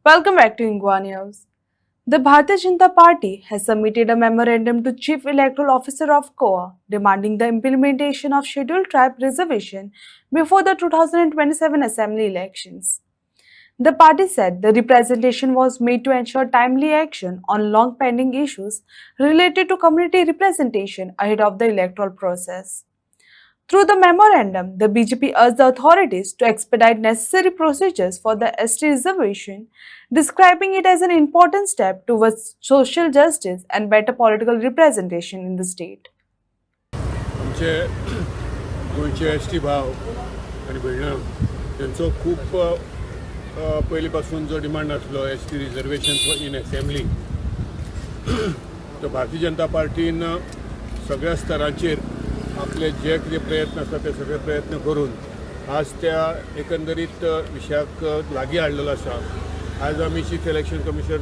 Welcome back to Ingwa News. The Bharatiya Janata Party has submitted a memorandum to Chief Electoral Officer of Goa demanding the implementation of Scheduled Tribe Reservation before the 2027 Assembly elections. The party said the representation was made to ensure timely action on long pending issues related to community representation ahead of the electoral process. Through the memorandum, the BJP urged the authorities to expedite necessary procedures for the ST reservation, describing it as an important step towards social justice and better political representation in the state. आमचे गोंयचे ST भाव आनी भयणां त्यांचो खूब पयलीं पासून जो डिमांड आसलो एसटी रिजर्वेशन इन असेंब्ली तो भारतीय जनता पार्टीन सगळ्या स्तरांचेर आपले जे कितें प्रयत्न आसा ते सगळे प्रयत्न करून आज त्या एकंदरीत विशयाक लागीं हाडलेलो आसा. आज आमी चीफ इलेक्शन कमिशनर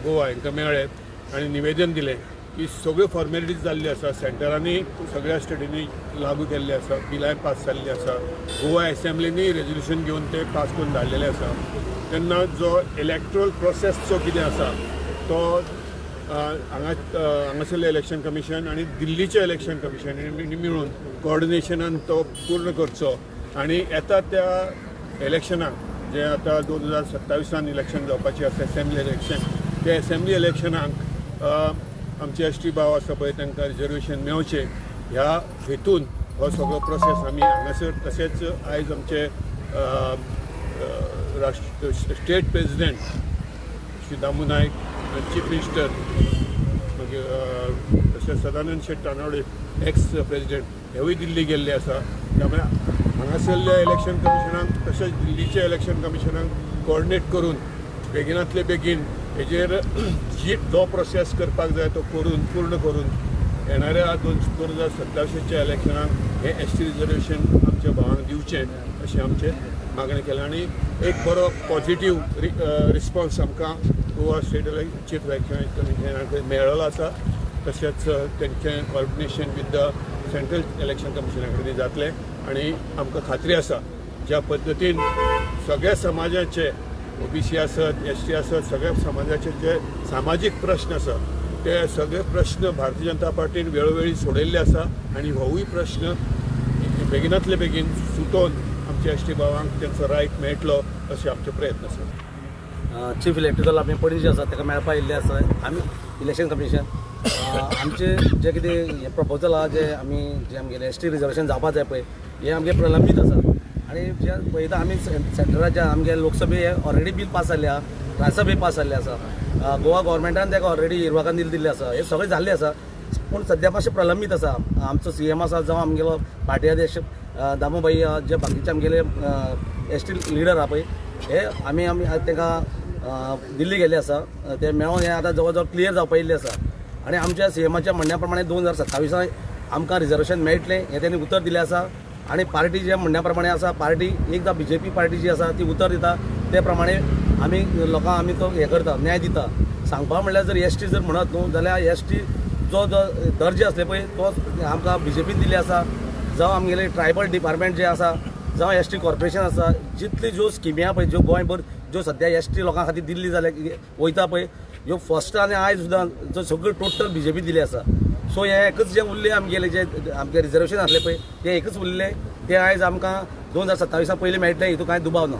गोवा हांकां मेळ्ळे आनी निवेदन दिलें की सगळ्यो फॉर्मेलिटीज जाल्ली आसा. सेंटरांनी सगळ्या स्टेटींनी लागू केल्ले आसा, बिलां पास जाल्ली आसा. गोवा एसेंब्लीनी रेजोल्युशन घेवन ते पास करून धाडलेले आसा. तेन्ना जो इलेक्ट्रल प्रोसेस जो कितें आसा तो हांगासरलें इलेक्शन कमिशन आनी दिल्लीचें इलेक्शन कमिशनांनी मेळून कोऑर्डिनेशनान तो पूर्ण करचो आनी येता त्या इलेक्शनाक जे आतां 2027 इलेक्शन जावपाचें आसा एसेंब्ली इलेक्शन, त्या एसेंब्ली इलेक्शनाक आमचे एसटी भाव आसा पळय तांकां रिजर्वेशन मेळचें ह्या हेतून हो सगळो प्रोसेस आमी हांगासर. तशेंच आयज आमचे स्टेट प्रेसिडेंट श्री दामू नायक आनी चीफ मिनिस्टर मागीर तशेंच सदानंद शेट तानावडे एक्स प्रेसिडेंट हेवूय दिल्ली गेल्ले आसा. त्यामुळे हांगासरल्या इलेक्शन कमिशनाक तशेंच दिल्लीच्या इलेक्शन कमिशनाक कोऑर्डिनेट करून बेगिनांतले बेगीन हेजेर जो प्रोसेस करपाक जाय तो पूर्ण करून येणाऱ्या 2027च्या इलेक्शनाक हे एसटी रिजर्वेशन आमच्या भावांक दिवचें अशें आमचें मागणें केलां. आनी एक बरो पॉझिटीव रिस्पॉन्स आमकां गोवा स्टेट चीफ इलेक्शन कमिशनाक मेळ्ळो आसा. तशेंच तेंचें coordination with the central election कमिशना कडेन जातलें आनी आमकां खात्री आसा ज्या पद्दतीन सगळ्या समाजाचे ओबीसी आसत, एसटी आसत, सगळ्या समाजाचे जे सामाजीक प्रश्न आसा ते सगळे प्रश्न भारतीय जनता पार्टीन वेळोवेळी सोडयल्ले आसा आनी होवूय प्रश्न बेगिनांतले बेगीन सुटोवन आमच्या एसटी भावांक तेंचो रायट मेळटलो अशे आमचे प्रयत्न आसा. चीफ इलेक्ट्रिकल आमी पणजी जे आसा ताका मेळपा येयल्ले आसा. आमी इलेक्शन कमिशन आमचे जे कितें हे प्रपोजल आहा जे आमगेलें एसटी रिजर्वेशन जावपा जाय पळय हे आमगे प्रलंबीत आसा. आनी जे पळयता आमी सेंटराच्या आमगे लोकसभे हे ऑलरेडी बील पास जाल्ले आहा, राज्यसभे पास जाल्ले आसा. गोवा गव्हर्मेंटान ताका ऑलरेडी हिरवा कंदील दिल्ले आसा. हे सगळें जाल्लें आसा पूण सद्या मातशें प्रलंबीत आसा. आमचो सीएम आसा जावं आमगेलो पार्टी अध्यक्ष दामोबाई जे बाकीचे आमगेले एसटी लिडर आहा पळय हे आमी तांकां दिल्ली गेल्ले आसा. ते मेळोन हे आतां जवळ जवळ क्लियर जावपा येयल्ले आसा. आनी आमच्या सीएमाच्या म्हणण्या प्रमाणे 2027 आमकां रिजर्वेशन मेळटलें हें तेणी उतर दिलें आसा. आनी पार्टी जे म्हणण्या प्रमाणे आसा पार्टी एकदां बीजेपी पार्टी जी आसा ती उतर दिता ते प्रमाणे आमी लोकांक आमी तो हें करता, न्याय दिता. सांगपा म्हणल्यार जर एसटी जर म्हणत न्हू जाल्यार एसटी जो दर्जे आसले पळय तो आमकां बीजेपीन दिल्ले आसा. जावं आमगेले ट्रायबल डिपार्टमेंट जे आसा जावं एसटी कॉर्पोरेशन आसा जितली ज्यो स्किमी आहा पळय ज्यो गोंयभर ज्यो सद्या एसटी लोकां खातीर दिल्ली जाल्यार वयता पळय ह्यो फर्स्ट आनी आयज सुद्दां जो सगळें टोटल बीजेपी दिले आसा. सो हे एकच जे उरले आमगेले जे आमगे रिजर्वेशन आसले पळय ते एकच उरले ते आयज आमकां 2027 पयलीं मेळटलें हितून कांय दुबाव ना.